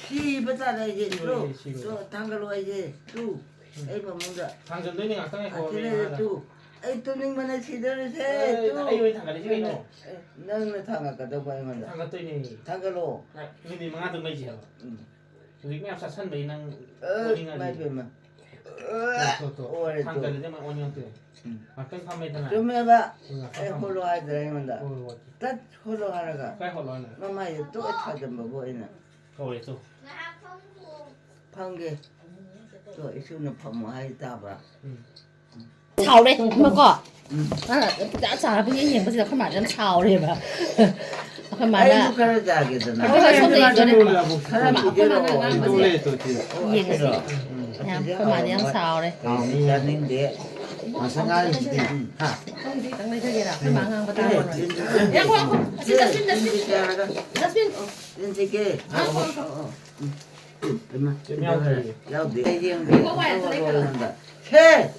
시 버자다 이제 또 당글로 이제 또 에이 뭔가 당근도 있는 거 땅에 거기 그래 또 에이 또 능만한 시들을 세또 아이 왜 당근이 지금 이노 너는 당가도 봐야 만다 당근 또 있니 당글로 이니 mga tung mấy chiều rồi nghe sao sân mấy năng 많이 빼면 당근 이제 막 오년 때 막간 판매잖아 좀 해봐 홀로 하더라 이만다 딱 홀로 하라가 cái họ nói này 엄마 이거 또 찾은 뭐 보이나 rồi rồi 판게 또 이수는 파모 하이다 봐炒的，那个，咱咋不也不知道干嘛这炒的吧？干嘛 아이고 呢？ 그러자 하겠잖아 그거 손에 이거는 사람 이대로 또래 또 지금 也是，干嘛这样炒的？ 아닌데 생각이 있지. 하. 等那这里了，干嘛干不打我？ 그래 然后这边这边， 인지게 엄마 재미없지 야우디 한다 새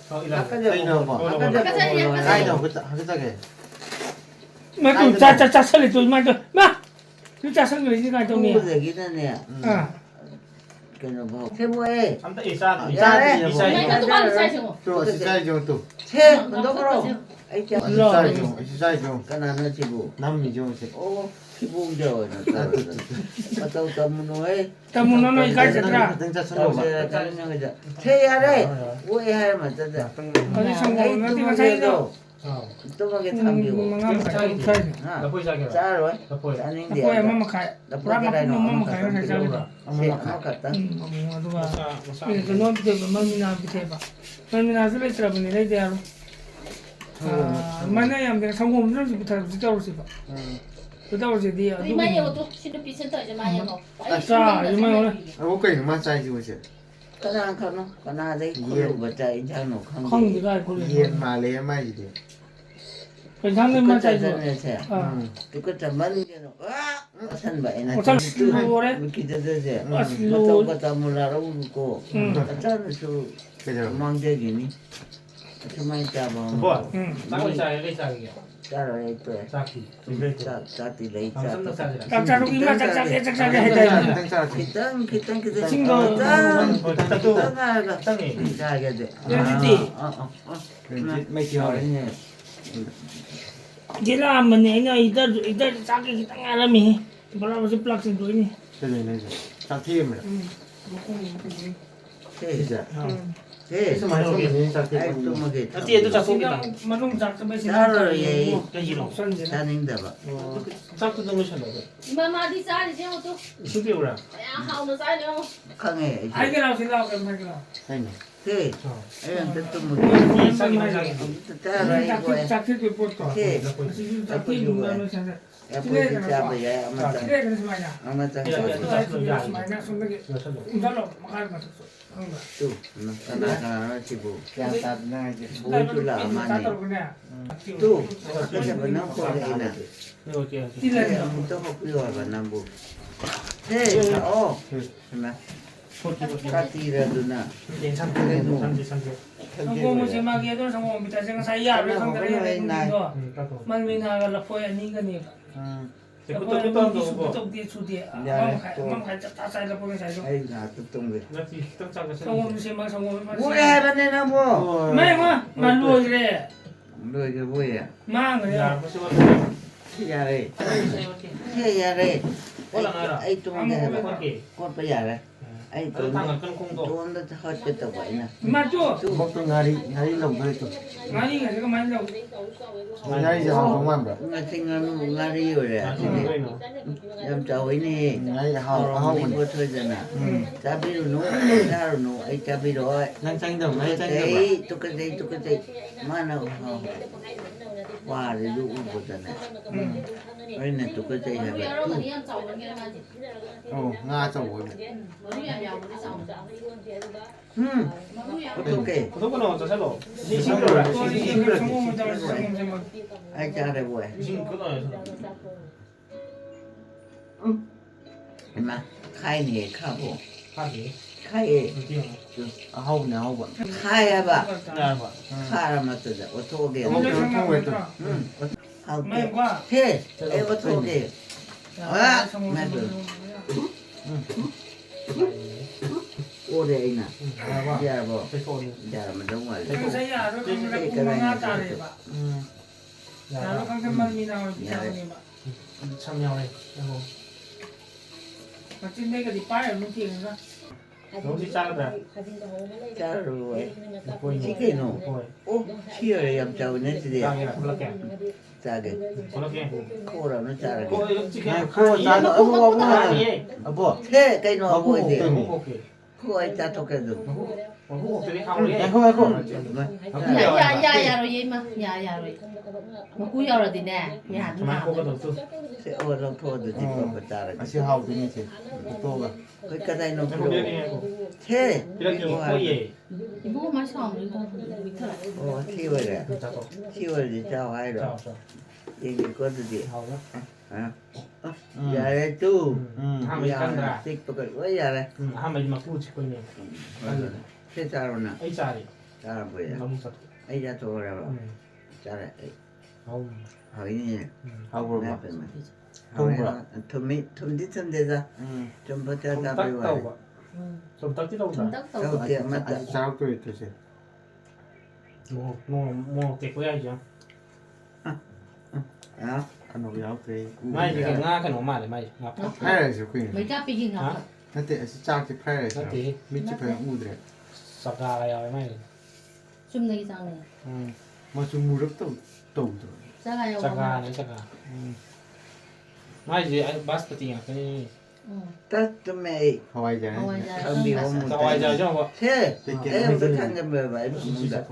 아까 이거 봐. 전에 아이도 그저게. mà tụi cha xử lý tụi mà tụi cha xử lý như này tụi này 공부되기는 해 à 그는 뭐 세모에 anh ta isa 잘해. isa那都把你晒醒了。 또 시사이 좀 또. 새 너그러 아이자 시사이 좀. 까나는 지부 남미 좀. 오 기부운데요 어떤 문호에 tao muốn nó cái gì ra 등자 선거 봐. 새야래 오해할 맞잖아 có cái xong rồi nó thì nó say đâu 또 그게 mà 참기고 ngang phải say nó phơi ra kìa 짤 왜? nó phơi 짠인데 nó mà khai 나 ra mà 보기라 nó mà khai nó say sao được 새 갔다 mà tụi bà cái nó bị thế mà mình nào bị thế bà mình nào sẽ lấy trả bên này đây à mà này em đang sống hôm nó bị thay bị đau rồi bà bị đau rồi đi à 你买油都，现在比现在就买油了。 자 이만 오늘 옷걸이만 사이즈 보세요. 까나 가노 까나 내 콜로 버자 인장노 không 칸기 thì cái cô 이엔 말레 마이지. 괜찮은 맛 차이죠 아 똑같아 맞는 게는 와 산바이나 어쩔 수 없네. 기대되지 아, 또 갖다 몰라라 울고 짜는 수 그죠. 망대기니 정말 짜봐 bò 응 tao isa lấy isa kìa 짜라 또 sa kỳ 짜짜띠 레이 thằng 짜 sân sa gì 짝짝로 이만 짝짝하게 해야 돼 등자 기땅 기땅 친구. 짠 rồi ta tu 짠아가 땅이 짜게 돼 연주띠. mấy chiều đấy. 어린애 chỉ là mình này nó ít chắc cái tăng ai là mình bảo là giúp plug sinh tuổi này 저기 내죠. 다 튀김을. 새 새 그래서 말씀드린 자 아이 또 뭐게 nó chia tôi cho số 지금 kìa mà nông giặc bây giờ 짜로 얘 cái gì đâu 짜는데 봐 sao tôi không biết được 你妈妈的晒的这我都， số tiêu ra 哎呀，好的晒了。 강해 ai cái nào thì nào cái nào 사이네. 새 이런 뜻도 뭐게 đi sa gì sa gì 짜라 이거에 chắc thì tôi bớt rồi 새 chắc thì đúng là nó sẽ 야보지 잡아야 아마 짜 그래 그래서 말이야 아마 짜 그래서 말이야 손들게 rồi sân được 운전로 막할 거 없어 또 나가나 지부 그냥 다 나가지. 보여줄라 아마니 또 그래서 뭐는 거기나 rồi kìa 또 혹비와 남부 새어 정말 까띠라도나 đến sân tiêu sân tiêu 성공 제막에도 성공 밑에 제가 사이야를 상대를 해야 거 các cô 만민아가 라포야 니가니 thì cứ tôi đâu có 또 뒤에 주디에 망갈 다 사이라 보게 사이로 아이 나또 똥게 nó chỉ tất cả cái sân 성공 제막 성공 뭐래 하라네나 뭐 매마 말로 그래 너 이게 뭐야 망 그래 nhà có số 새야래 새야래 có là ai rồi 아이 똥게 con kì 꽃 빠야래 아이 cái thằng ở cân không tổ 돈도 헛겠다고 이나 맞죠 먹던 날이 너무 또. 아니 제가 말로 날이 이제 한 동만 봐. nga 생각은 nga리 요래 không gây nó 좀 자위니 날이 하고 하고 뭐 터잖아 자비로 노 나로 노 아이 자비로 난 짱이다. 난 짱이다. 에이 똑같아 만나 와를 누구 보잖아 어린애 똑같아 해봐 不要让你让找人给他买。 어, 나 저거. 我女儿呀，我的找。 어떻게 có nó cho sao đi xin rồi 또 이게 성공을 잡을 수 있는 제목 아이 잘해 보여 xin cứ nói 엄마 카이니 카보 khác gì 카이 đầu tiên 하고네 하고. 카야봐 là vậy 카라 맞다 어떻게 하고 말과 해 어떻게 아 맞아 โอ้เด้ไอ้น่ะ แล้วว่า อย่าบ่ ไปโซน อย่ามันต้องว่า 그 사이야, 너 그냥 공부나 잘해 봐. อืม 나도 강간만 미나올 비타민이 봐. ช่ำยาวเลยนะผม 마치 내가 네 빠야 못 뛰는가? น้องที่จ้าแบบ จ้ารวย ป่วย สิกินโน ป่วย โอ้เชี่ยยำเจ้าเนี่ยสิเดีย จ้างเนี่ยคนละแก่ จ้าเก คนละแก่ โคเราเนาะจ้าเก โอ้ยจิกแก่ โคตรจ้าเนาะบ่บ่ นี่ อ่ะบ่ เท่ไก่นอบ่เด้ โอเค โคไอ้จ้าตกกันดู โอ้โหจะได้เข้าเลย ไอ้โค 야야야야 로 예마 야야 로 먹고 열어 되네 야 ทำไม 누나 โคก็ต้องสู้ เสียโอ้เราโทษดูที่บ่ประจาระ อาชีพเฮาตัวนี้สิโตกะ เฮ้ยก็ได้นม ไม่ โล รู้เรื่องยังไง เท่ พี่ละกี่โคเย่ 이거 맛이 안 들어 밑에 โอ้ที่ไว้แหละ จ้าต่อ ที่ไว้ที่เจ้าให้ดอ เจ้าก จ้า ยังมีก็ดูดิ เอาละ ฮะอย่าได้ตู้ อืม ห้ามไม่ อย่า กันได้ ติ๊กปกติว่าอย่าเลย ห้ามไม่มาพูดชิคุยเนี่ย เท่จ้าเราน่ะ ไอ้จ่าดิ จ้าไป เรามุสัตว์ ไอ้จ้าโตแล้วจ้าเลย เอา เฮ้ยนี่ เฮาบ่ แม่ บ่ เป็นมั้ยทุ่มที่ทุ่มเดซ่า อืม ทุ่มพระเจ้า สม ตา ตั ไป ก ว่า เต่าอ่ะสมตักที่เราได้ 좀 เจ้า 딱딱 เตี้ยมา อา ตา ชีพเช้าตัวตัวสิ โมเก็บไว้ยัง อ้าว ขนมยาวเคย ไม่จริงๆง่าขนมมาเลยไม่ครับ แพ้เลยสิคุย mấy cái pin ngọc นั่นแต่อาชีพจ้างที่แพ้เลย นั่นที มีจิเพิ่นอูดเลย สัปดาห์อะไรเอาไม่ 좀 내기 장네 อืมมาจุมูรับตู้ตู้ตัว 작아요 จักราเนี่ยจักราไม่จริงไอ้บัสปฏิญาณนี่ 응 ถ้าจะไม่ ฮาวายจ้ะ 하와이자 ทำดีว่ามึง จะไว้จะย่อว่า เท่เอ้ยมันทางกันแบบไหนมึงด่า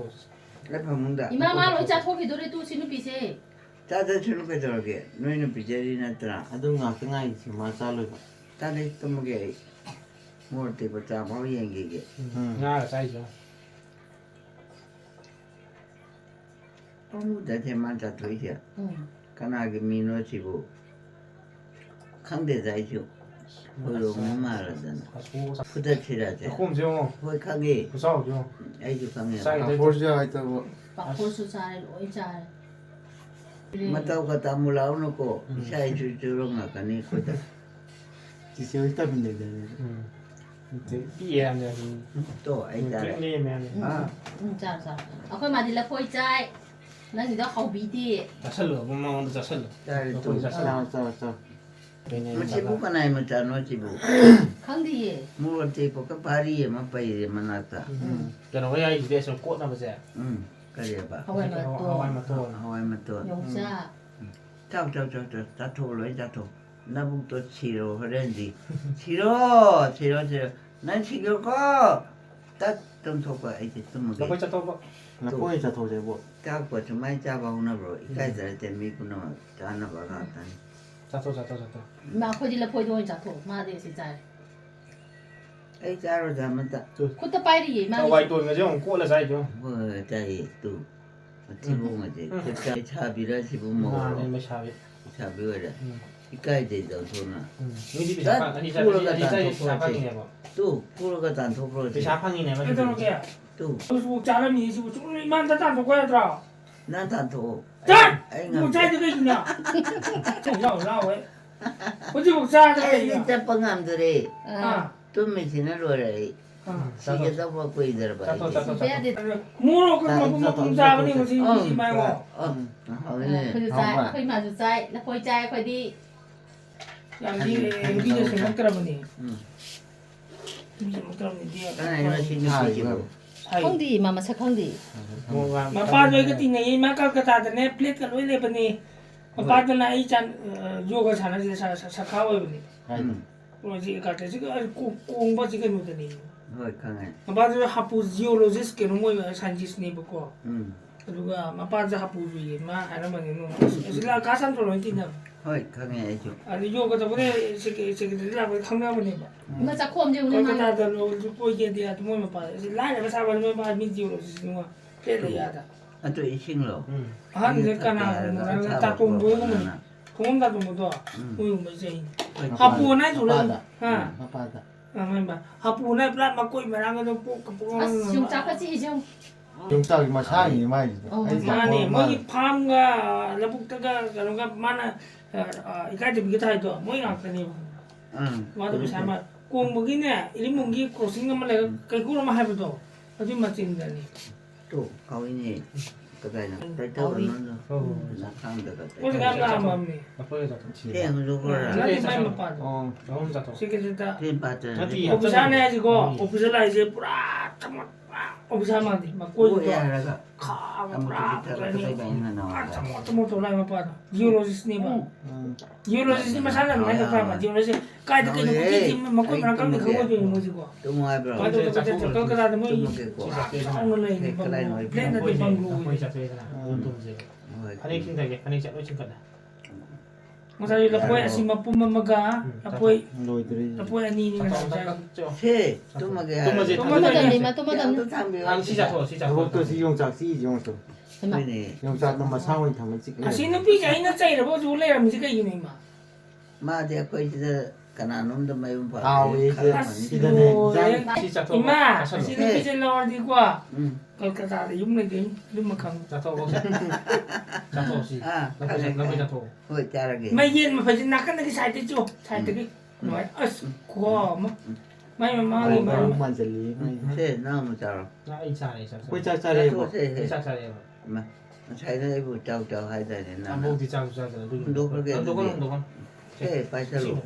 แล้วพอมึงด่า 이마마 로자 토기 노래 또 지는 비세 จ้าจะช่วยไปตัวแกน้อยนึงพิจารณาตรา อะดูงาก็ง่ายสิมาซาเลย ตาได้ตัวมึงแกมอติประจามาเยังแก ง่ายใช่จ้ะ พอมึงได้เทมันจะถอยเสีย 응 ขณะที่มีน้อยสิบุขังเดใจจู่พอลงมาแล้วนั่น กูสัก พุทธชิราเจ้ คุ้มจ้ะ พอขังเอ กูเศร้าจ้ะ ไอ้จู่ขังเอ ใช่ อะโพสต์จะไอ้ตัว 박보수 잘 오이 잘 มาเต้าก็ตามมูลาวนุโกใช่จู่จู่ลงอ่ะกันนี่ก็จะ จิเซลตาบินเดน พี่แอมเนี่ย โตไอ้จ้า นี่แมน อ่า 응, 잘, 잘. 아까 말이라 포이 짤. 난 이거 하고 비디. จะเฉลยมันมองจะเฉลย จ้าเลยตัว จ้าจ้า เป็นไง มันสิบุกันไหนมันจะน้อยสิบุ 강디. มูลติปกปารีมันไปมันน่าตา จะน้อยอีกเดี๋ยวฉันกดนะพี่แจ๊ ก็เรียกว่า เอาไว้ 하와이 มาตัว เอาไว้มาตัว 용자. เจ้าจะโทรเลยจะโทรน้าบุกตัวชิโร่เรนดีชิโร่นั่นชิโร่ก็ตัดต้นโทรไปไอ้ที่ตุ้ม แล้ว เก ก็จะต้อง แล้วก็จะโทรใจบ่ เจ้าก็จะไม่เจ้าบ้านะบรออีกใครจะเต็มมีคุณน้องจ้านะบ้ากัน จะตัว 마 포지라 포이도 오이 자토. 마데 시짤. ไอ้จ้าเราจะมันตะ 코타 파이리 จะไว้ 마. ตัวกันจะของกดแล้วใช่จ้ะ เมื่อใจตู้ที่บุ้งอ่ะเจ้าจะชาบิระที่บุ้งมอง นี่ไม่ชาบิ ชาบิระ อีกใกล้เดี๋ยวโทรนะ นี่ที่ไปชาพังอันนี้ใช่ชาพังยังไงบ่ ตู้กูเราก็ตันทุบโปร ไป ตี ชาพังยังไงมัน 애들 오게. ตู้ 그래서 자람이 지금 좀만 더 단속 거야 들어. นั่นตันทุบ 짠! ไอ้เงิน 뭐 짜이 되게 있냐? 야, 왜? 어디 먹자 ไอ้ 되게 นี่ 있냐? จะปังงามตัวเร่ 아, ตุ้มไม่สินะรวยเลย 아. สิ่งที่ต้องมาคุยเดี๋ยวไป 빼야 돼. 뭐로 그 자분이 무슨 이지 말고. เอาเนี่ย 포이 짤. 포이 마주 짤. 나 포이 짤. 포이디. 야, 니네 생각 들어보니. 생각 들어보니 ข้างใน 니가 มันชิ้นนี้กี่บุ 사이.康迪마마 차康迪. มองว่า 마 빠져 이거 띵네 이 마카 그다 네 플레이트 로이레 보니. 마 빠져나 이잔 요가 잘하지 사카와 보니. ใช่ 그러지 가때 지금 공부 지금 못하니. เฮ้ยข้างใน 마 빠져 하부 지올로지스 게 너무 산지스니 보고. อืม 그리고 마 빠져 하부 위에 마 하나만이 노. 슬라 가산 돌로 있냐. เฮ้ยข้างในไอ้จุ 아니 요가 저번에 새끼들이라 강남은에 봐. 이마 자 코엄 제 우리 마. 거기다들 보이게 돼야 뭐만 봐. 라이가 사버리면 봐 민지로 지금 때려야다. อันตัวอีชิงเหรอ 한 내가나 다 공부하면 공부 다 공부도 공부 뭐 이제 하부나 줄은 아 มาป้าจ้ะ 아만 봐. 하부나 플랫 맞고 이만 하면 뽀뽀. 아, 좀 짜파지 좀. ยงเจ้ามาช่างนี่ไม่ไอ้สอง 아니 มา 뭐이 팜가 라북다가 그런가 많아 이까지 비게 다 해도 뭐이 나더니 อืม 와도 잘 공복이네 일문기 크로싱 말래 그거로 해봐도 어디 맞진다니 또 가위니 그다이나 대대로는 상대가 어디 가면 맘이 나쁘게 자토. 해 누구라 나도 많이 못 봐도 어 나 혼자 자토. 시키다 된 빠져 오피스안 해가지고 오피스라 이제 뿌라 정말 오피스하면 막 꼬이고 뭐야라가 카 아무 뿌라 데가 그러니 그다이가 있는 나와 정말 돌아야 못 봐도 지올로지스니까 지올로지스니까 살라는 거 봐봐 지올로지 까이도 깨도 끼지 먹고 말안 까면 그거 좀 뭐지고 또 뭐하더라 맞아 맞아 그거라도 뭐 먹겠고 오늘 이제 블렌더 때 방구 나쁘게 자토에잖아. 운동제. 파닉 킹다게 파닉 자토 칭거다. Masaya lapoy asima pumamaga lapoy 로이들이 lapoy ani ni 자토 nga 깎죠. 새 또먹게 또먹이 또 맞았니? 또 맞았니? 또 담배 시 자토 시 자토. 저것도 용작 시 용작 엄마. 그네 용작 너무 상황이 담을 찍 asino pi ja ina chai rabo ju le ram ji kai ni ma 마대 거기서 가나놈도 매운 봐 아왜 시대네 시 자토. ima asino pi ja lor di kwa 응 kolkata de yum ne ge dum ma khang 자토 보자. 자토 시. 아 나쁘게 자토. 그 자라게 ma yen ma fa ji nak na ki sai te ju sai te ki nói as ko ma mai ma ni ma 만 젤리 새 너무 잘 나 이차네 이차. 꼬이짜짜리 뭐 새 이차차래. 마 차이는 이거 짜우짜우 해야 되나 안 보기 자주 자주. 누구는 새 빠져로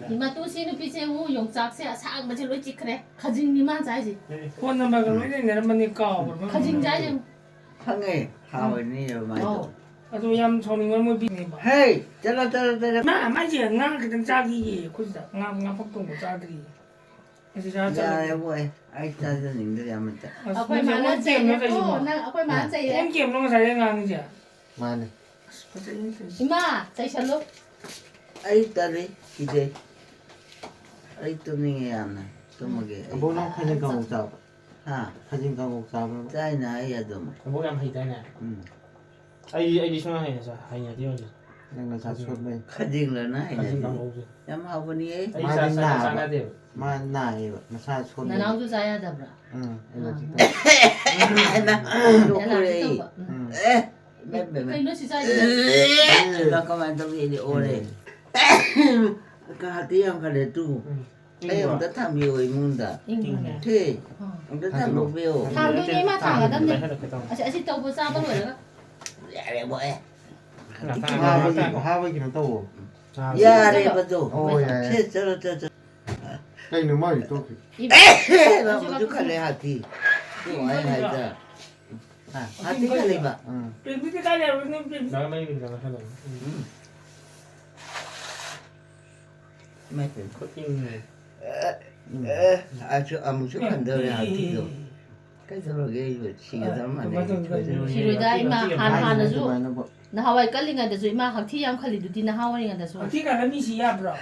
이마 또 씨는 비체우 용작세 상 맞지 로이 찍크래. 가진 니만 자지. ko na ba ga mai ne ma ni ka 가진 자지. 황해 하원이 많이 adu yam choni ngol mo bi ni ba 헤이 잘라 ma ji nga ka tan cha gi ko ja nga phok tong ko cha gi ese ja cha 야 여보에 아이 짜증인데 야만다 아빠이 만한 자이고 나 아빠이 만한 자이. em kiểm nó sai nga ni ja 만에 이마 자이샬로. 아이 딸이 이제 아이 또닝이 안나 또 먹게 뭐랑 사진 강국 잡 아 사진 강국 잡을 짜이나 아이야 좀 뭐야 뭐 있다네. 아이 소나 해서 아이야 디온지. 내가 자주 매 가징러나 가진 아이야 거 먹지. 얌하고니 아이 사나 돼. 만나이 마사 손 나나우도 자야 잡라. 응 이거 지금 나 노크레이 응. 에 맵맵 그이 너 진짜 이제 잠깐만 좀 이리 오래 그 하디양 가래 두 에용 다 탐이오이 문다 인간이야. 테 ông ta tham một biểu thằng tôi nghĩ mà thằng ở đây sẽ tàu vừa ra bao rồi đó. dạ để bội 하버기는 또 dạ để bắt đầu 오, 예. 저 cái nữa mới 또 mà một chút khăn này hạt thì cái ngoài này giờ hạt thì cái này mà 응 bi bi ka le ni 나 많이 그러잖아 하는. mẹ phải 코팅. một chút khăn đâu này hạt thì rồi cái rồi cái rồi chỉ cái đó mà này 시루다 이마 하나하나주. 뭐 나 하와이 깔링한데서 이마 학티 양 칼리두디 나 하와이한데서. ti ka la mi si ya bro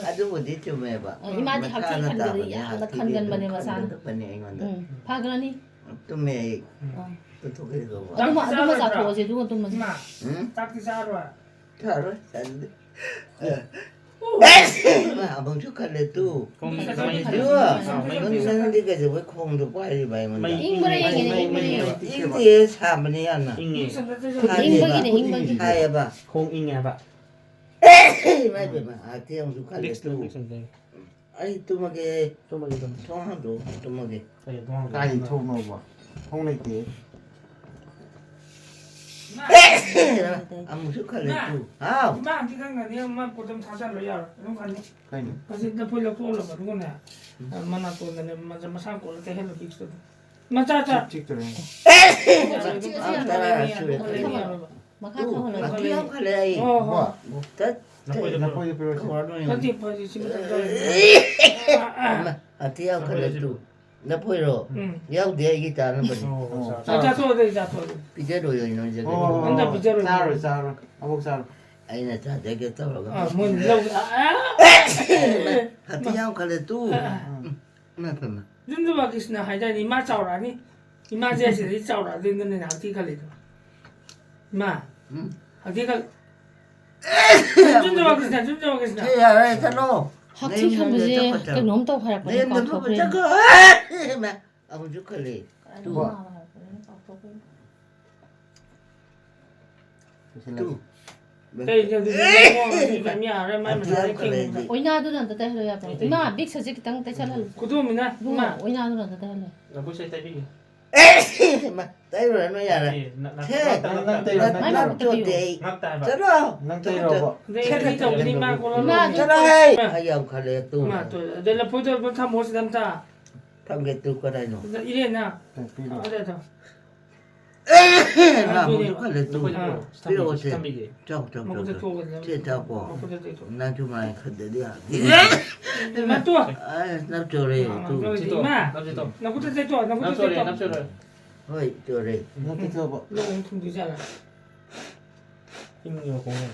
아주 어디 좀 해봐 이마디 학티 칼리들이 야나 칸간 바네 마산. 응. 파그라니. 또매 또 독일도 봐 아도마 자토지 누가 또 뭐지? ma 응 tak ti sa ro 알아 잘데 một chút khăn này tu chưa con sang đi cái gì với không được quay đi vậy mà 잉브레 얘기네 잉브레. 이게 사람이 안 나. 잉이. 잉버기네 잉버기. 하야 봐. 공잉이야 봐. 맞지 마. 아, 태양 두 칼에 릭스 또. 릭스인데. 아니 또 먹게 좀 먹이 좀. 통화도 또 먹게. 아니 동안. 까이 통로 봐 홍내기 아무 chút 칼에 또. 아, ma ti ka nga ni ma ko tam sa sa lo ya no kan ni 까이 ka si da poi lo ko lo ba ko na ma na ko ne ma sa ko te hello fix to ma cha cha 찍더래 마카 또. 타올라. 아, 태양 칼에. oh 뭐 다 나쁘게 나 좀. 보여 보여 그거는. ka ti pa si si 아, 태양 칼에 또. 나 보이러. 야, 내 얘기 다 하는 거지. cha cha to de cha to 비제로요, 이놈 이제. 근데 비자로 자로 자로 아복 자로 아니나 다 되게 떠올라. ah mo lo 아, 태양 칼에 또. 나 봐. jundu ba krishna hai da ni ma chao ra ni ni ma je si ri chao ra den den na ti ka le ma ha ti ka jundu ba krishna 태양 살로. 학티 칸부지 그 너무 또 화약 내 거니까 핸드폰 그래. 잠깐. 아무 죽을래. 또. 때 이제 뭐 매미야 매미 잘 킹. 오이나도는 더 해야 봐. 이마 빅 서지 땅 떼잖아. 고도미나 마. 오이나도는 더 해. Là bố sẽ tay đi. mà tay rồi nó nhà này thế nó cho chị Ngắt tay chết vào. đâu nang tay ro ba 근데 이 정도 마 고로. chết đây ai giờ khai lệ tu 마 또. 내가 포도 뭐 모습 담다. thằng cái tu có đây nó 이래나. pi ro 어디서? làm một chút khai lệ tu biết đâu chứ Stambi gì? trong trong 뭐 그때 trong 또 그래. trên tao bỏ 그때 또. nam chung này khẩn để đi à 마 또. nam chờ đây tu Chị tổ. Năm chị tổ. 나 그때 또. 나 Năm 그때 cho đi, 또. năm cho rồi. thôi chờ đây nang tay ro ba 너 엄청 되잖아. Im nhiều cũng này.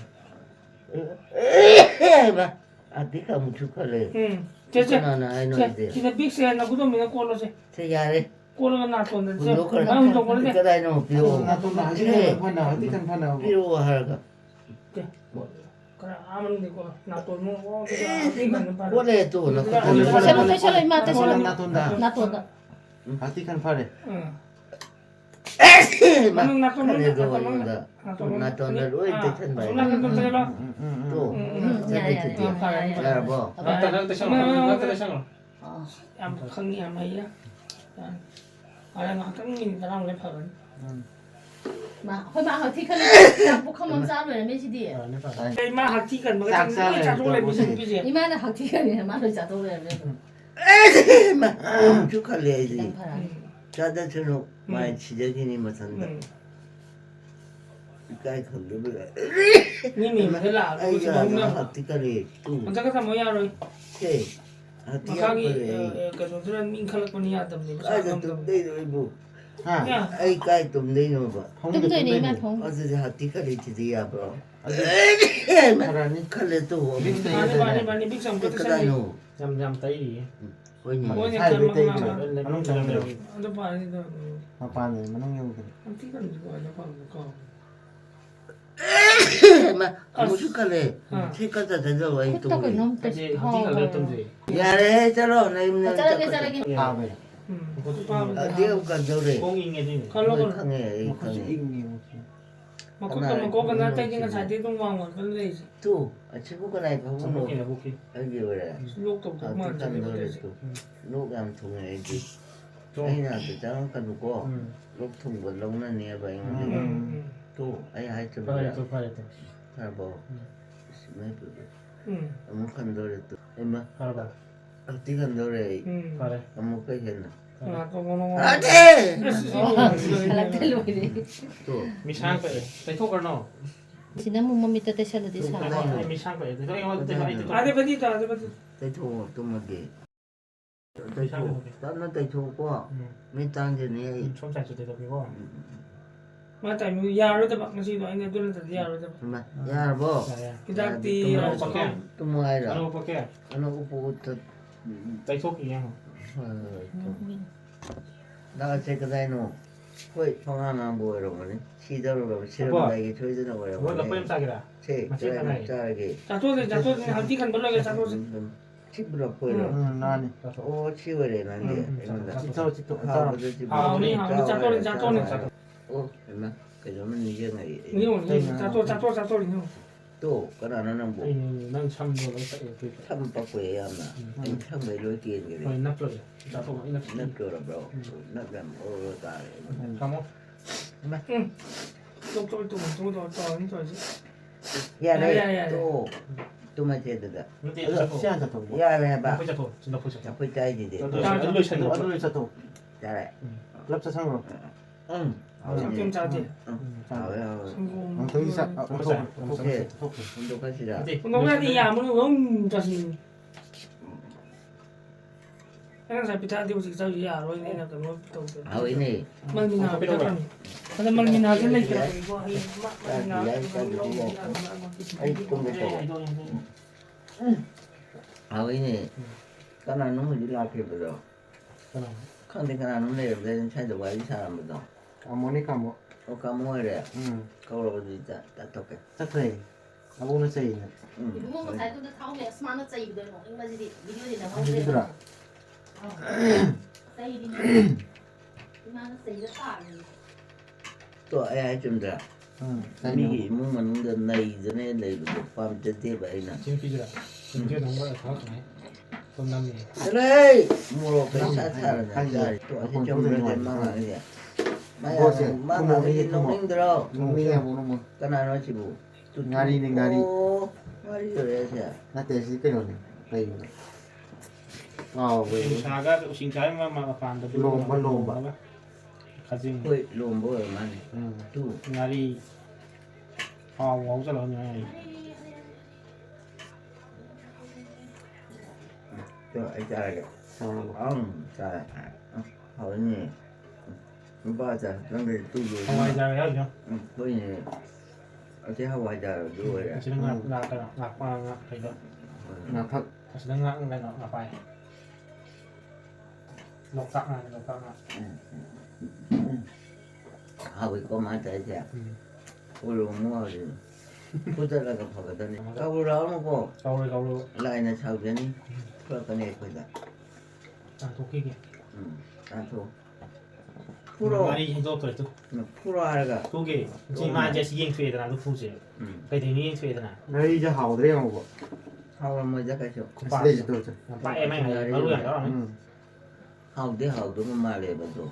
mà à tí không một chút khai lệ 응. cái 제제. nào là ai nói gì 진짜 빅스야 나 고도미나 꼴로지. thế ra đây 꼴로가 나왔는데. nó có 나 운동 거는데. cái đây nó một kilo na to na ji kan phana ti kan phana kilo hay là 그래 아무런 데고 나 또 뭐. 이거는 có 바로. lệ tu nó có 떼셔라 떼셔라 이마 na 떼셔라. to da 나 또다. ati kan phare 응. mà 나는 나 또. khai lệ rồi là na to là đuôi tới chân bài 나 그때 때려. tu 야야야. là bỏ Ngắt tay, ngắt tay sang rồi. Ngắt tay sang rồi. 안坑이 안 맞이야. 아, 나坑이 나랑 왜 파는? 마, hồi mà hỏi thì không bố không mong sao rồi mấy chị đi. Ờ, nếu phải. 이 마학 티건 뭐가 좀 자동으로 무슨 비지? 이마 là học thì cái này mà rồi trả tôi về. mà chút khai lệ gì Đừng phải. cha đã cho nó mà chỉ cho cái này mà thành 응. cái khẩn đó bây giờ 님이 말라. ai 무슨 giờ nó 먹는? học tí cái này tu 먼저 가서 뭐야 로. thế à tí cái 마각이 này 그 정도는 민칼로코니아 때문에. ai giờ tụm đây rồi bố ha 야. ai cái tụm đây rồi bố hong Đúng de rồi này mà tu không. ở đây học tí cái này chỉ đi à bro mà Karani. khai lệ tu Big day. 많이 빅상 cái 것도 đây 생기. nó Nhằm tay gì? ôi nhỉ 뭐냐 Hai bên tay 그런 rồi. 거. Anong chang được? 안 봐. 아니다. Ma pa ne manong yo ke. 안 티건 이거 안 봐. 거. mà một chút khai lệ thế cái giờ thấy rồi anh tu 흑떡을 너무 Cái gì? 떼. Học tí là lên tâm gì? nhà đấy cho nó này 자르게 자르게. Pa be. 응. ở đây không cần đâu đấy Cô nghe nghe đi. không 칼로건 nghe Ma không ko ji nghe ing ni. 뭐 그거는 거기 나 때기가 잘 되던 거 하고 그러지. tu ở trên cái này không Trong có lúc kia nổi là vô kia. ở gì vậy đấy lok도 ở 그만 cái cần đâu đấy 좀 tu lúc làm thùng này gì Trong. anh là tự cháu cần có Ừ. lúc thùng quần lông này nè vậy mà 응. 응. tu ai hai chấm Phải là rồi, phải rồi. phải bỏ mấy bữa 응. ông cần đâu đấy tu em mà Phải rồi. ở tí cần đâu đấy 응. Phải rồi. ông cái hiện nào 아, 또 뭐는 à thế Là cái lùi đi. tu Mi sang vậy. Tay thuốc rồi nó. Chị nó mua mì tê xe là đi sao? Mi sang vậy. Thế anh tay phải tay 아들 버디다 아들 버디. tay thu tu mà gì tay thu tao nói tay thu quá mấy tăng gì này Trong sạch rồi được không? 맞다. 야로도 막 무슨 아니 둘은 야로도. mà ya bo Dạ, dạ. 기다티. tu mua ai rồi Ano pa kaya? nó cũng phụ thật Tay thuốc gì em? 나가 제가 다이노 거의 평안한 보여로 거니 시절로 실험 나에게 조이드나 거예요. Mới gặp em sao kìa? 제 저희 짜게 자토는 한티간 벌러게 자토. 집으로 보여요. Na ni. 오 치워래 난데 이런다. Chi to chi to. 아 어디 집. 아, 우리 자토는 오 얼마 그러면 이제 니오 자토 니오. 또 그러나는 뭐 Anh đang chăm rồi nó chạy kịp. 참 받고 해야 하나. 참 매로 끼는 게. Rồi nắp rồi. Dạ không, anh nắp. 납 줘라 bro. 납감 오다. Không không? 응. 똑똑똑 저거지. 야래 또 맞게다. Nó tiền cho Si an cha to. 야래 Không 봐. phải cho thôi, chúng ta không cho. 잡고 짜야지 돼. Anh lôi chân Ado cha to. 잘해. Lap sa sang ro. 응. 좀 짜지. 아야. 성공. Ang to isa. 오케이. 운동하시라. 운동하니 야무는 엄자신. 항상 비타 되고 식사 야 로이네나 그뭐 또. 아위네. 말미나 비타니. 근데 말미나 근데 이거 말미나. 아이 똥도 아위네. 까나 너무 일하게 버려. 근데 까나 너무 내는 차도 와이 사람도. Amoni ka mo. 어 까모래. Hmm. 거울로 진짜 따뜻해. Ta thei. Abo na sei ne. 응. mua một cái tôi tháo mẹ smart nó chạy được nó nhưng mà gì đi video thì nó không Ang lên dira. chạy đi nhưng mà nó chạy rất tải 또 AI 좀 더. ใส่ มี เนื้อ มึงมันเดินในจะในในความจะเทียบไปนะ 지금 삐지라. 지금 뒤에 동거 다 가네. 돈 남네. เลยมูโรเป็นชาติอะไรนะตัวที่จมเรื่องมากเนี่ยไม่มากเลยที่น้องนิ่งเดียว มึงนี่แหละมึงมึง ก็น่าน้อยชิบุงารีเลยใช่ น่าเตะสิเป็นอะไรไปอยู่อ๋อเว้ย 신사가 신사에 막 반도 가진 เฮ้ยรวมบ่อยมันตู้ 날이 아 와우자라 그냥 ตัวไอ้จ่าเลย เอาละบ่ อ๋อจ่าเขาเนี่ยมันบ้าจ่าต้องไปตู้อยู่ 하와이자를 해야죠. เฮ้ยเนี่ยเอาที่ฮาวายจ่าด้วย 사실은 나빠가 이거 นะพัก 사실은 나빠요. 녹각나. ฮาวายก็มาใจแท้กูรู้มั่วเลยพูดอะไรกับพ่อกันนี่เขาเราเนาะ 가오르 ไล่ในชาวนี้เพื่อกันเนี่ยคุยกัน 아 도끼기. ถูกผู้รอ 말이 해도 그랬죠. ผู้รออะไรกัน 도끼 지금 이제 시행 트레이드나 루프지. 그래도 니 트레이드나. แล้วจะเห่าได้ยังบ่ เขามาจากไหนชอบ สิได้จะตัวจ้ะ 빠에만 마루야. เขาได้เขาดูมันมาเลยบ้างตัว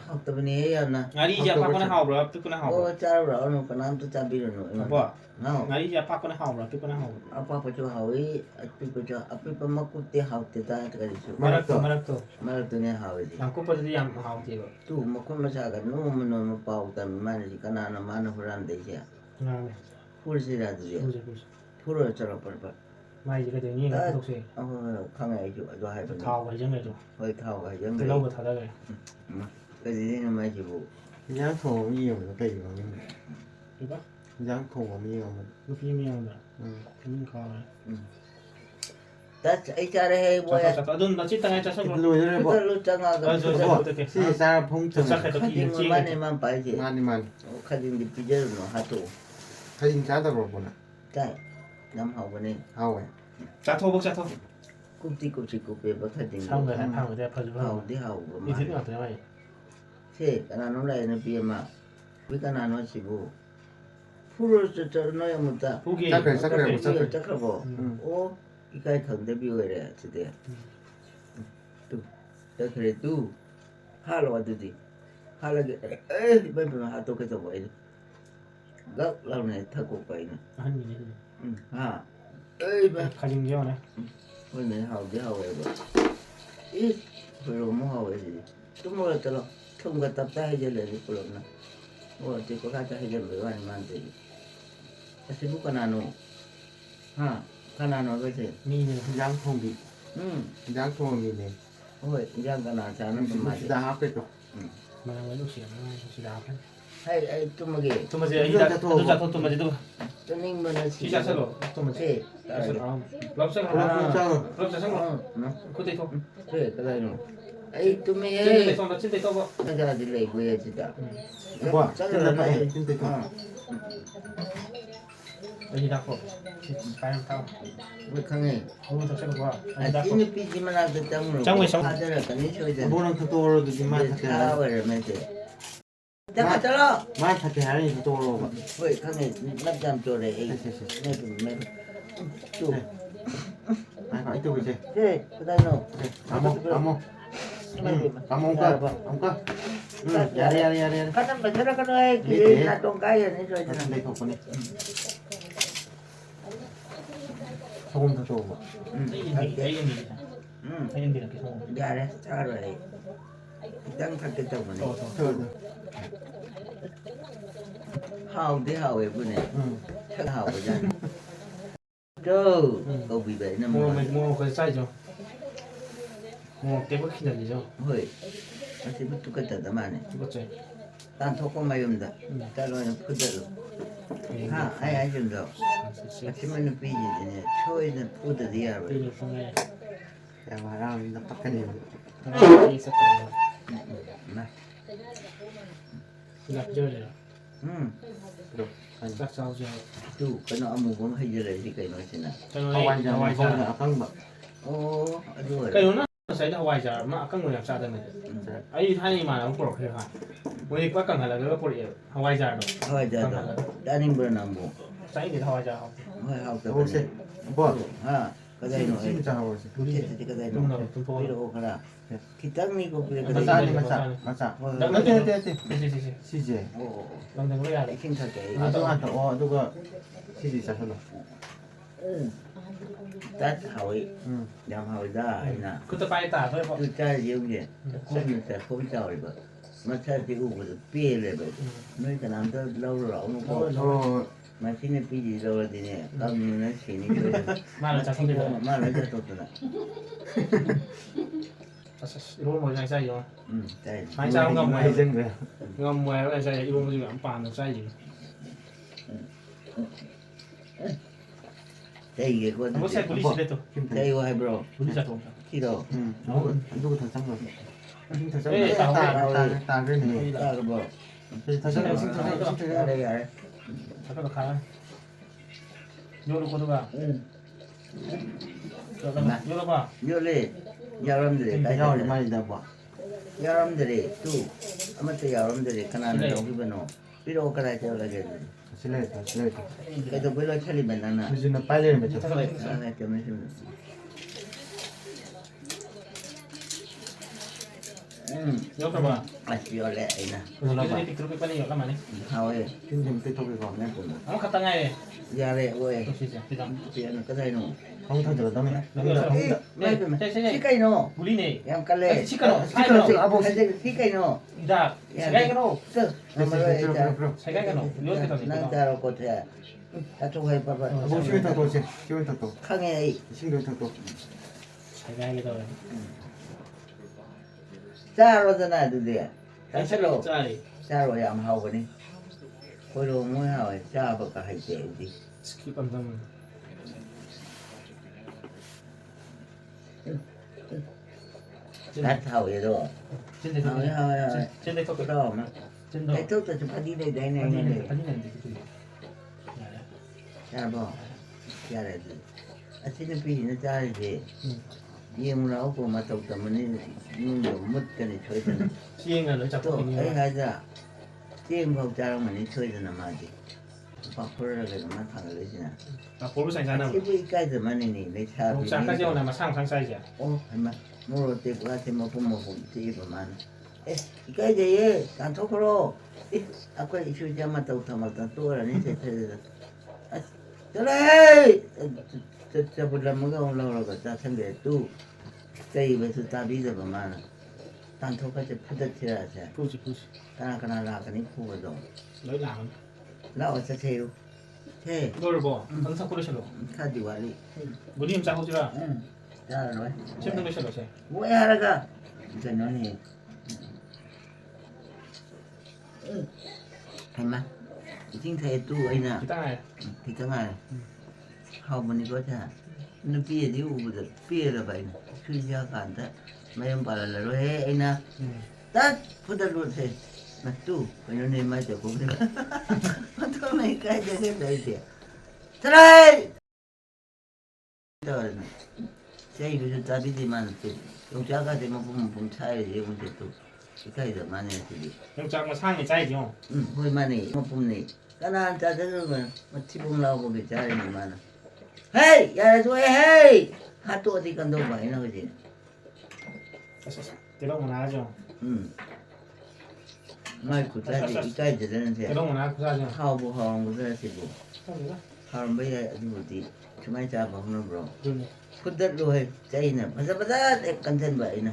เขาตัวนี้ยังนะ 날이 이제 바꾸는 하오브라 뜨꾸는 โอ้ 하오브라. จ้าเราหนูก็น้ำตัวจ้าบินหนู 뭐 เอา 날이 이제 바꾸는 하오브라 뜨꾸는 하오브라. เอาป้าปัจจุบันเขาอีปีปัจจุบันปีปัจจุบันกูเตะเขาเตะตาจะกันดิชู 마락도 มาตัวนี้เขาดิ 양꼬 빠지지 양 하오브라. ตู้มาคนมาชากันนู้มันนมาเป่าแต่มันสิกันนานมันหัวรันเดีย 네. พูดสิได้ดูดิ 보지. พูดเราจะรับปะ 마이 이제 그래도 니 독세. เอาข้างไหนอยู่ตัวให้เป็น 가오가 이정해줘. เฮ้ยเข้ากันยังไง 글로브 타다가 ก็ดีนี่ไม่ชิบุ ย่างโถมีอยู่ไปอยู่ตรงนี้ 이거 ย่างโถมีอยู่มัน 루피미온다. 빈 가오라. แต่ไอ้จ้าได้ให้บ่อย 잠깐 나 찌따가 했자 คิด 서로. ลุยได้บ่ ก็รู้จักงานกัน 저 어떻게? สิสารพงษ์ถึง 도착해도 จริง 기행 มัน 찌. มันไปสิ งานนี่มัน คดีดิพิจารณาหาตัว ถ้ายิงช้าตลอดบ่น่ะ ใช่น้ำเฮาวันนี้ เอาไว้ 자토 복 자토. กุ๊กติ๊กกุ๊กติ๊กกุ๊กเป๊ะคดี 사람들 한 내가 เฮา 퍼주고. ที่เฮาประมา 이 ณ 드는 어때 마이? เช่ขนาดนั้นเลยนะพี่มาวิขนาดนั้นชิบุผู้รู้จะน้อยมุตตา 보기. สักเลยสักเลย สักจะครับบ่โอ้อีกไอ้ขังเดบิวเลยสิเดียตู้จะเคยตู้ฮาโลวัดดีฮาโลเกเอ้ยไม่เป็นฮาโตเกตัวไปก็เราเนี่ยถ้ากูไปนะ 한 미네. ฮะเอ้ยไป 가진 기어네. วันนี้เฮาที่เฮาไว้บ่อีไปรู้มั้งเฮาไว้สิตุ้มเลยตลอดทุ่มก็ตับตาให้เจริญที่ปลอมนะโอ้ที่ก็ข้าจะให้เจริญวันมันสิแต่สิบุกนาโนฮะขนาดนั้นก็สิ 미네. ย่างโถมี ย่างโถมีนี่ โอ้ยยังขนาดนั้นประมาณ ดาฮับไปตัว 마랑 왜 혹시 혹시 나한테? ให้ไอ้ตุ้มเก 또 맞지? 이다 또 자토 또 맞지 또. ตัวนี้มันสิ 시자서로 또 맞지? เช่อะไร 럽사 เรา 럽사 เจ้า 럽사 생각. เนาะ 그때 또. เช่อะไรเนาะไอ้ตุ้มเอ้ 찐대 또 찐대 또 뭐. น่าจะได้เลยกูยังจิตา ว่า จัง จะ เลย ไป ไป กินติดตัว 여기 잡고. 빨리 타고. ไม่ข้างนี้ 너무 더 생각 봐. ไอ้ 아니 ที่ 잡고. นี่พี่จิมันอาจจะจังหนู จังไว้จัง ถ้าจะกันนี่ช่วยจะ โบราณตัวเราดูดีมาก ไม่ ถ้าแก ท้าไว้ไม่ใช่จังจะละ มาถ้าแกนี่ตัวเราแบบ เฮ้ยข้างนี้นับจำตัวเลยไอ้ ใช่ใช่ ไม่เป็นไม่ตู้ ไอ้ตัวไปใช่ เช่ก็ได้เนาะ เอาโมเอาโมเอาโมก็เอาก็ยาเรียเรีย kan ang basara ka na eh natong kaya ni so ทำได้ถูกคนนี้สมมติโชว์ 애인이. 애인들이 계속. yare charo eh dang thak mo ni 또. เธอ how de how e bu ne thak how ba jan go go bi be na mo 뭐 그 사이죠. 뭐 대박 기다리죠. hoi asi bu tu ka ta da ma ne 이거죠. tan thok ko mai um da ta lo ne phu da lo ha ai ai jun do asi man pi ji ne choi ne phu da dia ba 이게 중에 แต่ว่าเรานับตักกันเอง 있었거든요. na 그냥 저래. 딱 싸우죠. tu ka no amu bom hai je le si kai no sin na เขาวันจะวันจะเอาตั้งแบบ oh adu 그러나 사이드 하와이자 막 아까 그냥 싸다네. 아이 타이만 안 그렇게 해. 뭐니 꽉꽉 갈라 그거 버려 하와이 자로 하와이자도 따님 불어난 뭐 사이드 하와이 자 하와이하고 오세. 뭐? 아 그다이노 진짜 하고 있어. 우리 그다이노 이러고 가라 기땅니고 그래 맞아, 맞아, 맞아. 네. 시제. 오 넌 그래야 돼 킹타게 누구한테? 누가 시제 시작했나? 따 하와이 응. 양 하와이다 아니나 그때 빨리 다 그래 봐 그 짤 여기 선물자 콤자 얼버 마차 되고 그 비엘레버 너희가 남도 라우라 오는 거 마신에 삐지 라우라디네 감는 신이 그 말을 잘 성대고 말을 잘 듣더라 이런 거 장사 이거 잘 많이 자는 거 뭐야 된 거야. 이거 뭐야 그래서 이런 거 지금 안 빠는 사이즈 이게 그 뭐 새 불이 시대도 이거 해 브로 불이 자도 키로 응. 누구 더 장난? 더 에, 장난. 따 그러네. 따가 뭐 더 장난. 진짜. 잘해 잘 잠깐 가 요로 거도가 응 요로 봐 요리 여러분들이 야월 말이다 봐. 여러분들이 또 아무튼 여러분들이 가난한 여기번호 필요 없거나 저러게 실례다. 그래도 별로 틀리면 나는 무슨 빨리를 맺어. 나는 좀 힘들어 요로 봐 아쉬워래 이나 그래서 그렇게 빨리 연락 많이 하와이 힘좀 떼토게 가. 내 돈. 아무 갔다 가야 야래 왜 돼 진짜 그다음 비는 그다이노 방탄 너네. 시카이노 우리네 양깔래 시카노 시카이노 이다 세가이가노 써 세가이가노 이렇게 더 난자로 고태 다투고 해 봐봐 뭐 시멘트 또 시. 시멘트 또. 강에 신경 또. 세가이가노 자로잖아 드디어 사실로 짜리 자로 양하고니 고로 뭐하고 자버가 할때 우리 스킵 감성 다 타오에도 진짜 진짜 또 그럼 진짜 대토도 좀 파디네 되네 아니네 자보 잘해지 아치는 비는 잘지 이해물하고 맞다고 때문에 눈도 못 되는 초이잖아 시행을 잡고 또 있는 하자 지금 자랑만이 초이잖아 맞지 바꾸려고 만타는 거지나 아 보루 상사는 TV까지 많이니 내 차. 상까지 오나마 상상 사이즈야 얼마 뭐로 때 그한테 뭐 부모 되게만. 이까지 예 단톡으로 아까 이슈자 맞다 우타마다 또 라니 세트. 저래 저 보다 뭐가 올라오라고 자 생겨 또 저입에서 답이더만 단톡까지 푸듯이라서 부지 가나 나가니 부어도 너희 나온 나와서 제요 제 이걸 뭐 항상 그러셔로 카디와리 무림 짜고지라 응 잘하네 챔도 그러셔로 제 왜 하라가 이제 너니 엄마 징타에 또 아이나 기타에 기타가 하모니 거자 nó bia đi uống được bia là vậy khi ra cả đó mấy ông bà là rồi ấy na tát phút đó luôn thế mà tu phải nó nên mai giờ cũng được mà thôi mấy cái giờ cái đấy thì thế đây rồi xây bây giờ ta biết gì mà tu ông cha cái gì mà bùng sai gì cũng được tu cái giờ mà này thì 영장 뭐 상이 짜이죠 hồi mà này mà bùng này cái nào cha thế rồi mà chỉ bùng lao của cái cha này mà Hey, ya tuh hey. Hatu di kandung ba ina kasi. 대박 뭐 나죠 Ngai ku ta di ikai je den se. 대박 뭐 나고 사죠 Hao bu hao bu se si bu. Hao ba ya di bu di. Chumai cha ba hono bro. 그러네 Kudat lu he chai na. Basa de kanten ba ina.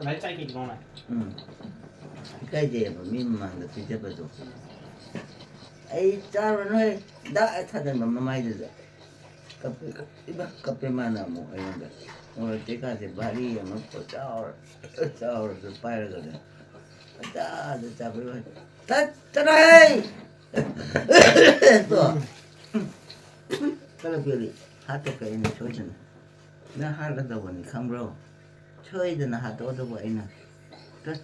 날 짜이게 이거나 Ikai je ba mi ma da si je ba do. Ai cha ro no he da tha den ba ma mai de. Iba kape mana mo ayun ba. Ora teka se bari ya mo ko chao se pair ga de. Ada cha ba. Ta hey. To. Kala pili hato ka ina choisan. Na hala da wani kam bro. Choi da na hato da wa ina.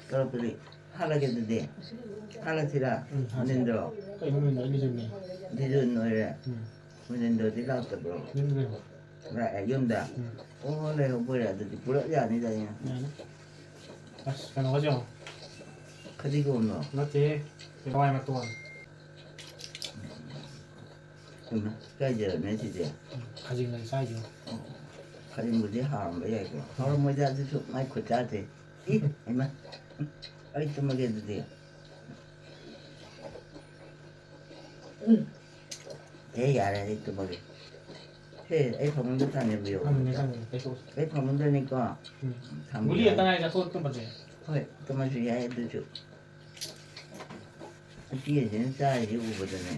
Kala pili hala ge de. Hala tira. Anindro. 이거는 너희 중에 Dijo no era. Anindro di la ta bro. 이거는 Ra yunda. Oh le ho bora de pura ya ni da ya. 아, 가는 거죠 가지고 뭐 แล้วเจ๊เป็นวายมาตัว 그러면 까져 내 지대 ขาจริงเลยไส้อยู่ 가진 거지 하람 왜 이거 하람 뭐 자주 좀 많이 고자지 이 이마 아이 좀 먹여도 돼 대야래 또 먹여 해 애포문도 다녀 ทำ 비요 ยังไงทำยังไงไปโทษ 애포문 되니까 บุรีตั้งไงจะโทษต้นปัจจัย 헐 또 마셔야 해도 줘 뒤에 진짜 이거 보더네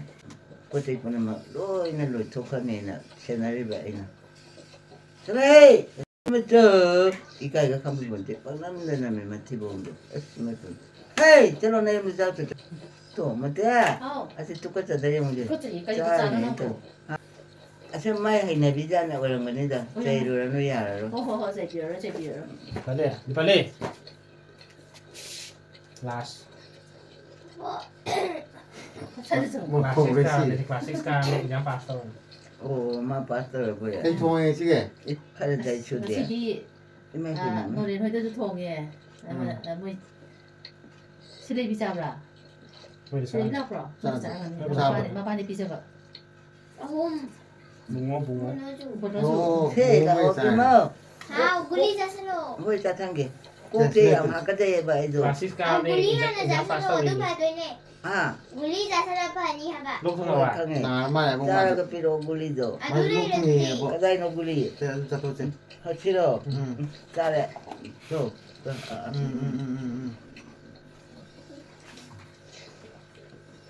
그때 보면 막 로이나 로 독하네나 세나리 바이나 그래 저 이까이가 한번 본데 뻔남는 놈이 맞지 보는데 스마트 헤이 저런 애 무슨 또 뭐대 아직 똑같아 다리 문제 그렇지 여기까지 붙잖아 아직 많이 해나 비자나 그런 거니다 제일로는 야로 허허허 제 비어라 제 비어라 ไปเลยดิไปเลยลาส 찾으죠 หมด ลาส โค ซิ เร สกา ซี่ เดคลาสซิสกาเนยังปาสโตน 오마 파스타를 보여 이 통에 시계 이 카드 대 주대 CD 이만 아 그냥 노래 회도 통에 뭐 실내 비자브라 ไม่ได้ 실내 ใช่ 비자브라 마반이 비자가 บุ้งบุ้ง 보너주 오 새가 없으면 아, 우리 자신로. 뭐 짜탄 게 꼭지야 아까도 해봐 ลา 해도 สซิสกา 아, เน 우리는 ยังปาสโต 자신로 น 어디 봐도네. 아 우리 자신로 봐니 하봐. ลูกทุ่งเอาไว้ 강해 นานมากเลยพวกมัน 짜라가 필요 오글리도 아, 맞아, 노래를 녹음이 해. 뭐. 까다이 노글리 จะจะตัวเจ็บ 허치로 짜래 또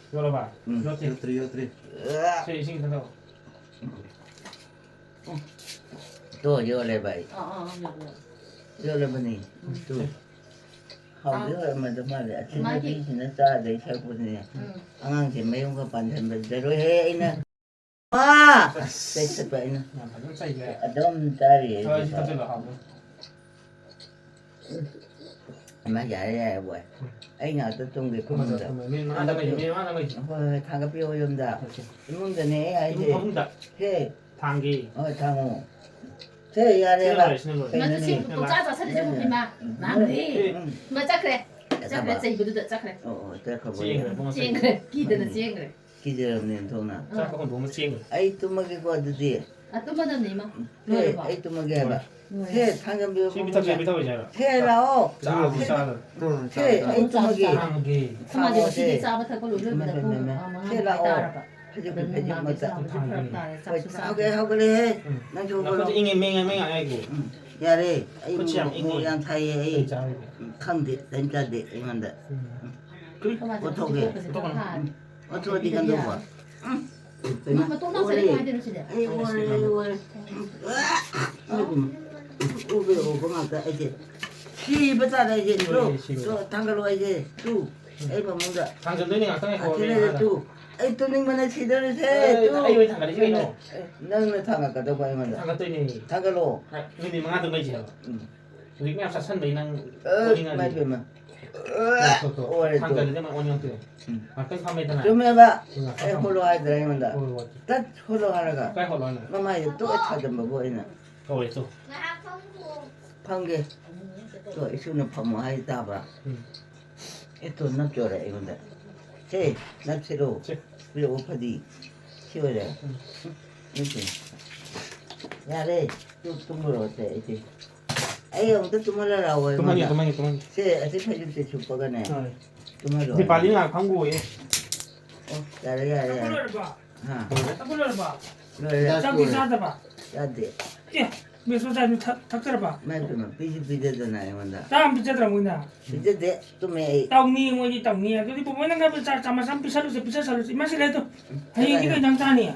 โยนระบาดโยน เย เจ็บ อะตรีเยอะตรี ใช่ชิงทั้งตัว 또 열어봐 어어 열어보니 또 하고 열면 더 말이야 아침에 비시는 짜대 잘보니 앙앙지 매운 거 반찬 대로 해 이는 와 됐어 봐 이는 งานผมต้องใส่เลย 아덤 짜리 เออชิงทั้งตัวเหรอครับ mà dạ vậy ấy nào tôi tung việc คุณ của มา mình จาก rồi ทำไมไม่มาทำไมไม่มาทำไม thôi thằng cái biểu hiện đã muốn cái này ai คุณ thì เขาดัก thế ทางกี thằng thế ya เชื่ đây อเลย là เชื่อเลย 맞아 지금 또 짜자 사진 좀 보기만 나그래 맞아 그래 자 그래 자 이거도 자 그래 어 내가 ชิง 보여 เลยพวกมัน 지행 그래 기대는 지행 그래 기절 없는 돈아 เจ้าคนผมมันชิง 아이 또 먹이 거 어디 아또 맞았네 이마 해 아이 또 먹이 해봐 해 당근 비워 ชิงพิทักษ์ชิงพิทักษ์ไปใช่หรอ 해라오 จ้าพิทักษ์ ตัว 해 아이 또 먹이 ทางกี 그마지 CD 싸부터 걸로 이러면 되고 해주고 해주고 먹자 아 하게 하고 그래 난 แล้ว 저거 ก็จะอิงไม่ไงไอ้กู 야래 아이 그치, 이게. 모양 사이에 ไอ้ 아이 จ้า 칸데 된자데 이건데 어떻게 어디 간다고 봐 엄마 똥 나서 해야 되는 시대 아이고 우리 오고마다 이제 시부터 이제 또 당글로 이제 또 에이 먹는다 ทางจนด้วยนี่ไงต้องให้ 아 เขาเนี่ย 그래 또 아이 또 능만에 시대를 ไอ้ 해 ไอ้ทางกันได้ใช่ไหม 너는 당가도 봐 ทาง 이거다 กันตัวนี้ 당글로 นี่นี่มันง่ายตรงไหนเชียวลิกแม่ชัดชันไปนั่ง 어 많이 빼면 ทางกันได้มาวันยังตื่นมันก็ทำไม่ถนัด 좀 해봐 에 홀로 하더라 이거다 โอ้โห 딱 홀로 하라가 ใกล้ขอร้อนเลย 엄마 이제 또 찾아봐 보이나 โอ้ยสู้ 나 성공. 판게 또 이수는 파모 하이 따봐 또 납줘라 이건데 제 납치로 우리 오파디 키워라 이렇게 야래 또 tumor 어때 이제 아이 형도 tumor라고 ตุ้มมันอยู่ตุ้มมันอยู่ตุ้มมัน 제 아직 해줄 때 줄거가네 ใช่ tumor ที่ปาลีน่ะพังกูเอง 야래 야래 불러를 봐. 하 불러를 봐. 너를 짝이 싸다 봐. 야돼 예. 미소자 탁 봐. 맨투면 비지비지잖아 이건다 다음 비자들아 뭐냐? 이제 내 tum에 떡니 뭐지 떡니야. 그리 보면은 가면 자마산 비싸서 이마실래도 이게 그냥 짠이야.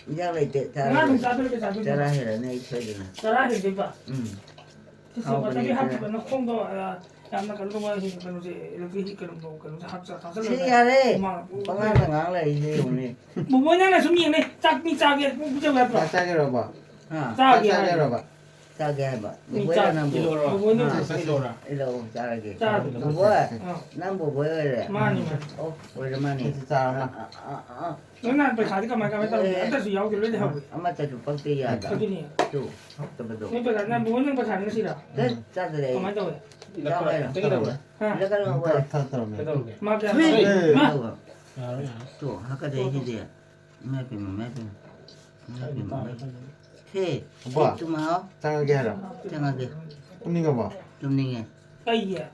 이장을 때 나는 자들게 자들. 잘해라 내 이쳐주나 잘하게 돼 봐. 그래서 아, 어차피 그래, 합치면 콩도 양나 그런 거 해서 그러지 이렇게 그런 거 그런 합사 다 쓸려. 시야래 방랑방랑래 이제 오늘 뭐 뭐냐나 좀 이네 짝니 짝게 무저 왜 ตา 봐. จ้าแกเราบ่ 하 ตาจ้าแกเราบ่ 짜게 해봐. 뭐야 난 Kilo 뭐. ra. Bueno, Kilo ra. 일로 짜게. 짜. 뭐야? 어. 난뭐 뭐야? 많이 많이. 오랜만에. 진짜 너는 또 가지가 말까 말까 한다서 야구 를 하고. 아마 저 빡대야 하다. 그러니. 또. 또. 내가 나 뭐는 거 하는 것이라. 짜들에. 가만 둬. Ila ko. Tingin daw. 하. 이래가는 거야. 터터면 Ito okay. 맞아. 네. 마. Yaro yan. 또 아까 내 얘기지. 매비면. 해. 뭐야? 좀 하오. 장하게 해라 장하게. 언니가 봐 좀 닝해. 아이야.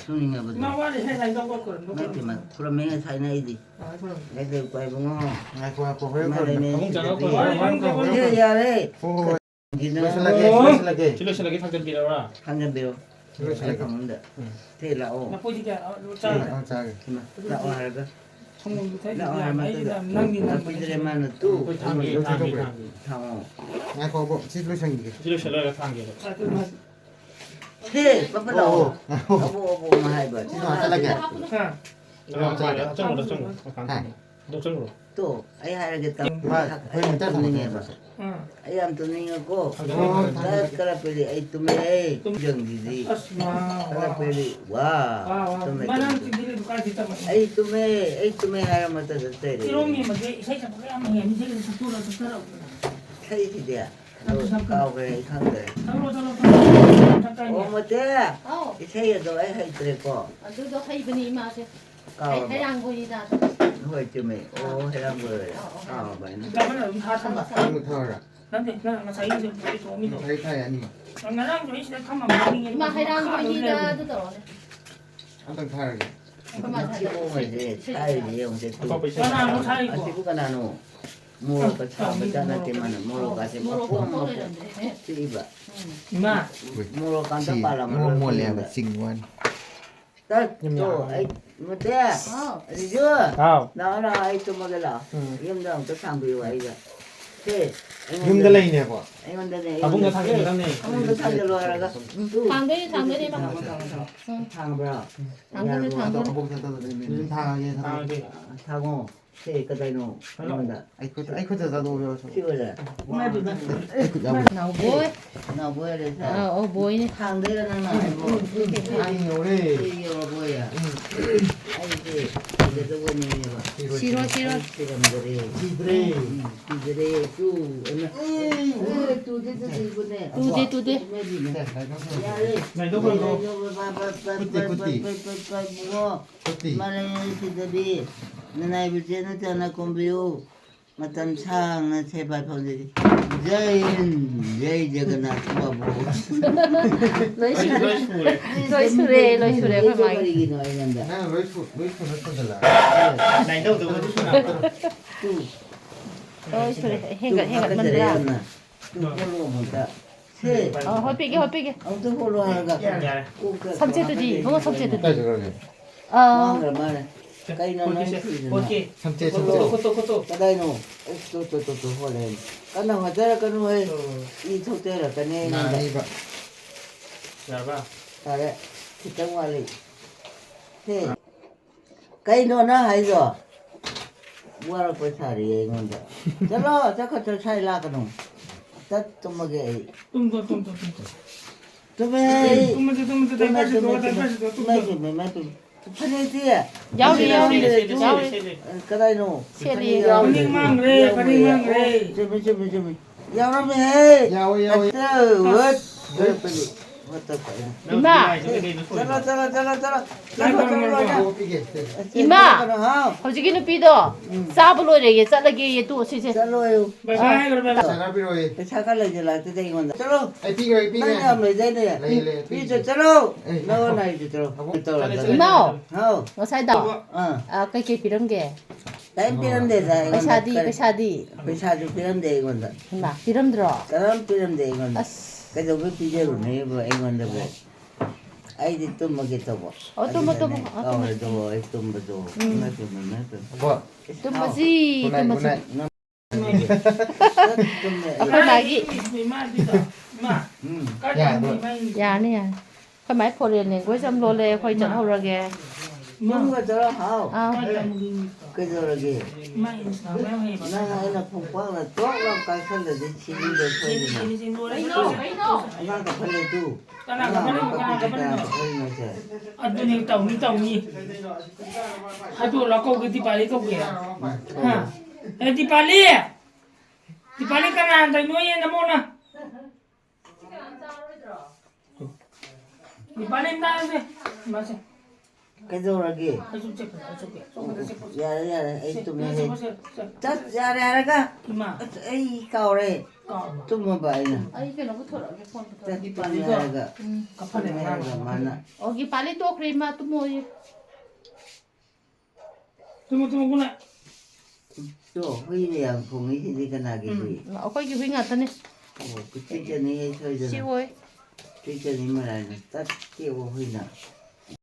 좀 닝해 보자. 나 와리 해 사이도 거 거는. 매비면. 그럼 맹에 사이나이지. 아, 그럼. 애들 꽈이붕어. aku 왜 그래 Kung jangan ko. 야래. 오 기능. 슬라게 Sila siya lagi tanggal bila ra. 한잔 배워. 잘 먹는다. 대라오. 나 보지게 짜. 장하게 나와 할까? 성공도 돼. 나와 야, 하면 아이다 또 낭비 낭비. 나쁘지만은 또 Tangi. 상어. aku 뭐 실루션이게 Sila siya lagi tanggal. 자, 그럼 대 빠빠라오. 어보 마해봐. 슬라게 하. Doktor. 또 아이 하겠다. 그러면 짜증 해봐. 응. 아이 암 돈이고. 어, 까라페리 아이 뚜메. 정지지. 아스마. 까라페리 와. 와. 만한 집들이 누가 진짜 많아. 아이 뚜메 하라면 또 됐대. 이놈이 뭐 세상 그래 한번 해. 미세를 죽도록 죽더라고. 타이지야. 까오그래 상그래. 저로 잠깐. 어머대. 어, 이 새여도 아이 하이트래고. 너도 하이브니 이마세. 까오. 해랑군이다. 헐쯤에 오 해란 거예요. 아 맞네. 잠깐만 다 참아. 한번 타워라 난데 나 사이즈 좀 믿어. 타이타이 아니면 나랑 좀 있을 때 가만 먹는 이마 해랑군이다 그러네. 한번 타라게 그만 치고가 이제 차를 이용돼. 나랑 사이고. 치고가 나누. 뭐가 참 괜찮았지만은 뭐로 가지 뭐로 뭐 뽀뽀이런데. 찌바. 이마. 뭐로 간다 si 빨라 mau mulai apa singwan 또 아이 뭐대? 어. 어디죠? Wow. 나나 아이 또 먹을라. 임당 또 상비고 아이가. 네. gimda lain ya kok 이건데 Abong na tanggal lang eh. 아무도 상대로 하라가. 당근이 막. 상브라. 당근을 atau 당근. kabung satu ini thangnya Tanggal. 상호. 세 그다이노. 이건다. ikut satu belas 치고자. ikut jauh 나오 보이. 나 뭐야 그래서. 어 보이네. 상대는 아이고. ini ore 이거 뭐야? 아이지. 이제 보니 봐. 싫어. 지금들이 이들이 쭉 두대. 야래 May doktor ko. putih 말해주들이 나의 불제는 전화 공부요 마땅 창나 제발 보내리 저희 저거나 수고하고 로이수레 그만. 이기 너희는다 nah Luis adalah Nay daw daw dito na. 로이수레 행각 만들어. 또 홀로 본다 세 헐삐게. 아무튼 홀로 하나가 삼체드디. 뭐가 삼체드디. kita juga nih 어. Okay. sampai Koto. 까다이노 또 홀에 까나 화자라 까노 이 속대라 까네 nah ini pak Ya ba. 잘해 기타 와리 해 까이노나 하이죠 뭐하러 그 살이 이건데 잘라 자꾸 저 차이 나가노 따또 먹게 뚱뚱. 또메 뚱뚱 다시 파네지 야우리. 까다이노 세리. 그닝만 그래. 좀 야라메 yawo 왓 이마. 잘라 oh pikir 이마. hꯧꯖꯤꯛꯀꯤ ꯅꯨꯄꯤꯗꯣ ꯆꯥꯕ ꯂꯣꯏꯔꯦ ꯆꯠꯂꯒꯦ 또 시세. 잘로요 바이바이 그러면. sana biro 사갈래지 라트데 이건데 잘로 pikir 나야 메데네 비저 잘로 너나 이제 잘로 이마오. 하오 ngસા이다. 어 아 그게 비름게. 나이 비런데다 베샤디. 베샤주 비런데 이건데 이마 비름 들어. 사람 비런데 이건데 아스. 그래서 왜 비제로 네버 이건데 뭐 아이디 또 먹겠다 뭐 또 뭐. 또 뭐도 apa 또 뭐지? 또 Gunai, 뭐지? gunai. 아까 나기. 이마 비다. 이마. 까지 야, 이마. 야네. ค่อยไม้พอเรียนเนี่ยก็จำโลเลยค่อยจะเท่าไรแก tumgata hao. 아, 그저러게. Mai sa mai hai ba. 나나 퐁팡나 또랑 가서는 지리도 소리나. Ini dua Ay, rai no, no. ay, no. 나가 벌레도. Kana ka balik. Adu ni tau ni. Adu la kau ke tipali kau ke. Ha. Tipali. Tipali kana dai no ye na mo na. Tipali na se. Mas. 그저러게. Asu cek. 야야 에이 또 해. Mas. 자 야야가. Ma. 에이 가오래. Ka. 좀 봐이나. Ay, kinabuto lang. Kinabuto. 자 야야가. Kapal 야야가 na. 많아. Okay, palit to, cream to mo. Tumo kuna. 또 회의양 봉이 시리가 나게 돼. Okay, giving nga tani. 그 찌전이 해서잖아. Siwoy. 찌전이 말하는 딱 끼고 회의나.